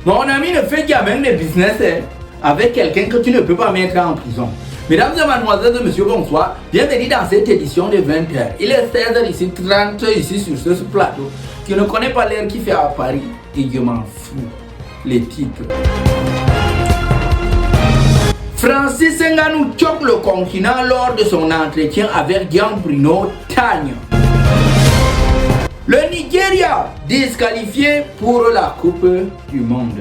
Mon ami ne fait jamais de business avec quelqu'un que tu ne peux pas mettre en prison. Mesdames et mademoiselles et messieurs, bonsoir. Bienvenue dans cette édition de 20h. Il est 16h ici, 30 ici sur ce plateau. Tu ne connais pas l'air qui fait à Paris et je m'en fous. Les titres. Francis Ngannou choque le continent lors de son entretien avec Jean-Bruno Tagne. Le Nigeria disqualifié pour la Coupe du Monde.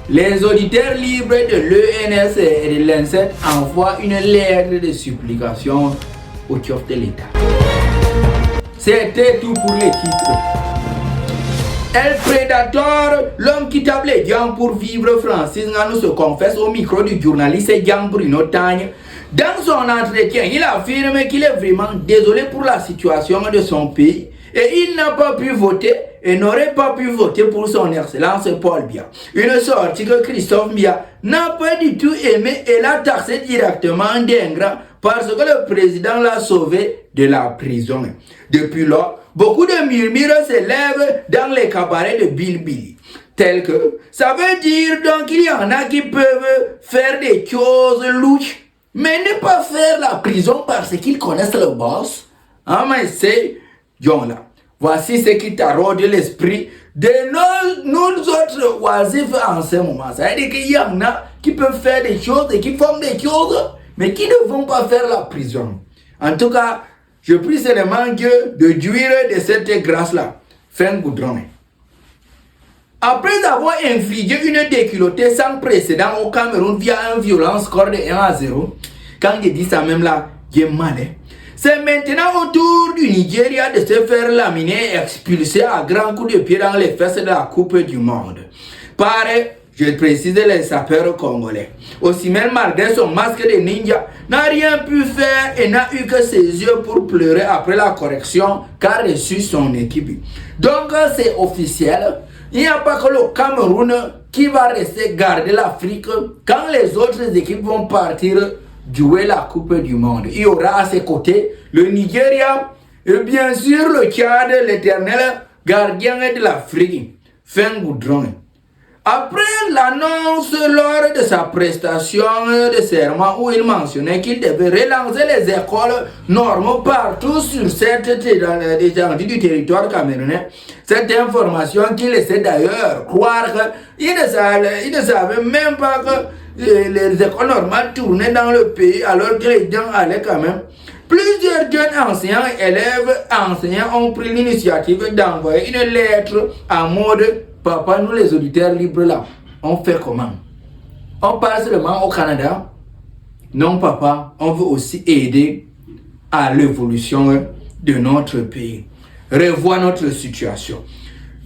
Les auditeurs libres de l'ENS et de l'INSET envoient une lettre de supplication au chef de l'État. C'était tout pour les titres. El Predator, l'homme qui tape les gens pour vivre, Francis Ngannou se confesse au micro du journaliste Jean-Bruno Tagne. Dans son entretien, il affirme qu'il est vraiment désolé pour la situation de son pays et il n'a pas pu voter et n'aurait pas pu voter pour son excellence Paul Biya. Une sortie que Christophe Biya n'a pas du tout aimé et l'a taxé directement d'ingrat parce que le président l'a sauvé de la prison. Depuis lors, beaucoup de murmures s'élèvent dans les cabarets de Bilbili. Tel que, ça veut dire donc qu'il y en a qui peuvent faire des choses louches, mais ne pas faire la prison parce qu'ils connaissent le boss. Ah mais c'est John-là. Voici ce qui taraude l'esprit de nous autres oisifs en ce moment. Ça veut dire qu'il y en a qui peuvent faire des choses et qui font des choses, mais qui ne vont pas faire la prison. En tout cas, je prie seulement Dieu de jouir de cette grâce-là. Fin goudron. Après avoir infligé une déculottée sans précédent au Cameroun via un violent score de 1-0, quand je dis ça même là, j'ai mal. C'est maintenant au tour du Nigeria de se faire laminer et expulser à grands coups de pied dans les fesses de la Coupe du Monde. Par, je précise, les sapeurs congolais. Osimhen, malgré son masque de ninja, n'a rien pu faire et n'a eu que ses yeux pour pleurer après la correction qu'a reçu son équipe. Donc c'est officiel. Il n'y a pas que le Cameroun qui va rester garder l'Afrique quand les autres équipes vont partir jouer la Coupe du Monde. Il y aura à ses côtés le Nigeria et bien sûr le Tchad, l'éternel gardien de l'Afrique. Fin goudron. Après l'annonce lors de sa prestation de serment où il mentionnait qu'il devait relancer les écoles normales partout sur cette étendue du territoire camerounais, cette information qui laissait d'ailleurs croire qu'il ne savait même pas que les écoles normales tournaient dans le pays alors que les gens allaient quand même. Plusieurs jeunes enseignants et élèves enseignants ont pris l'initiative d'envoyer une lettre en mode « Papa, nous les auditeurs libres là, on fait comment? On parle seulement au Canada? Non papa, on veut aussi aider à l'évolution de notre pays. Revoir notre situation. »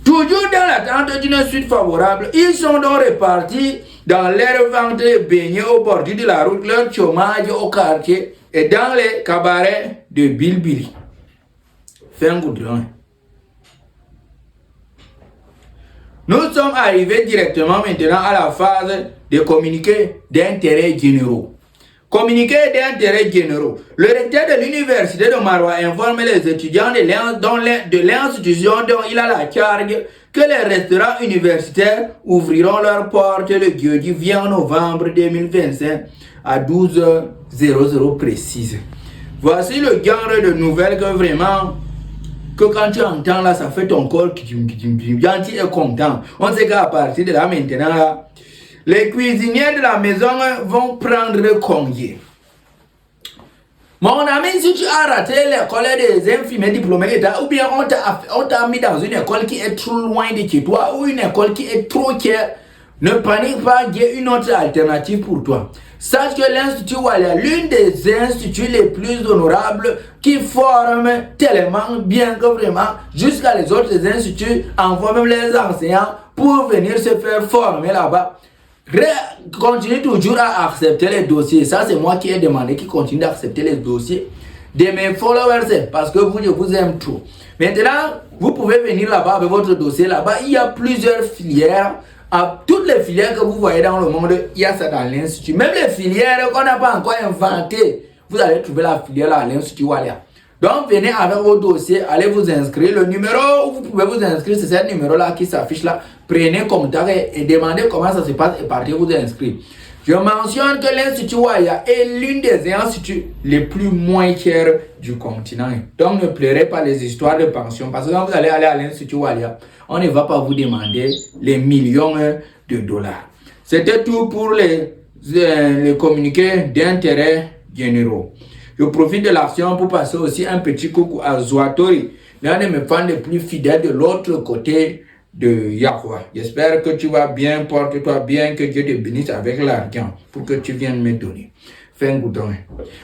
Toujours dans l'attente d'une suite favorable, ils sont donc répartis dans leur vente de beignets au bord de la route, leur chômage au quartier et dans les cabarets de Bilbili. Fin goudron. Nous sommes arrivés directement maintenant à la phase de communiqué d'intérêt généraux. Communiqué d'intérêt généraux. Le recteur de l'université de Maroua informe les étudiants de l'institution dont il a la charge que les restaurants universitaires ouvriront leurs portes le jeudi 20 novembre 2025 à 12h00 précise. Voici le genre de nouvelles que vraiment, que quand tu entends là, ça fait ton corps qui est content. On sait qu'à partir de là maintenant, là, les cuisiniers de la maison vont prendre congé. Mon ami, si tu as raté l'école des infirmiers diplômés d'État, ou bien on t'a mis dans une école qui est trop loin de chez toi, ou une école qui est trop chère, ne panique pas, il y a une autre alternative pour toi. Sache que l'Institut Walia, l'une des instituts les plus honorables qui forment tellement bien que vraiment, jusqu'à les autres instituts envoient même les enseignants pour venir se faire former là-bas. Continue toujours à accepter les dossiers. Ça, c'est moi qui ai demandé qui continue d'accepter les dossiers de mes followers parce que je vous aime trop. Maintenant, vous pouvez venir là-bas avec votre dossier. Là-bas, il y a plusieurs filières. À toutes les filières que vous voyez dans le monde, il y a ça dans l'Institut. Même les filières qu'on n'a pas encore inventées, vous allez trouver la filière à l'Institut Walia. Donc, venez avec vos dossiers, allez vous inscrire. Le numéro où vous pouvez vous inscrire, c'est ce numéro-là qui s'affiche là. Prenez contact et demandez comment ça se passe et partez vous inscrire. Je mentionne que l'Institut Waya est l'une des instituts les plus moins chers du continent. Donc, ne pleurez pas les histoires de pension. Parce que quand vous allez aller à l'Institut Waya, on ne va pas vous demander les millions de dollars. C'était tout pour les communiqués d'intérêt généraux. Je profite de l'action pour passer aussi un petit coucou à Zouatori, l'un de mes fans les plus fidèles de l'autre côté de Yahweh. J'espère que tu vas bien, porte-toi bien, que Dieu te bénisse avec l'argent pour que tu viennes me donner. Fais un goudron.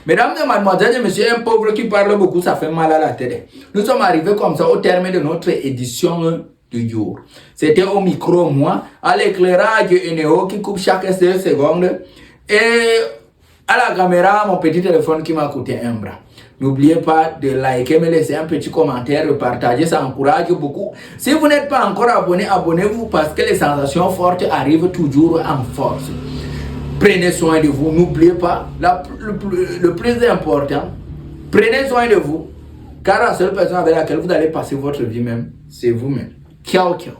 Mesdames et mademoiselles et messieurs, un pauvre qui parle beaucoup, ça fait mal à la tête. Nous sommes arrivés comme ça au terme de notre édition du jour. C'était au micro, moi, à l'éclairage Eneo qui coupe chaque 2 secondes et à la caméra, mon petit téléphone qui m'a coûté un bras. N'oubliez pas de liker, me laisser un petit commentaire, de partager, ça encourage beaucoup. Si vous n'êtes pas encore abonné, abonnez-vous parce que les sensations fortes arrivent toujours en force. Prenez soin de vous, n'oubliez pas, le plus important, prenez soin de vous, car la seule personne avec laquelle vous allez passer votre vie même, c'est vous-même. Ciao, ciao.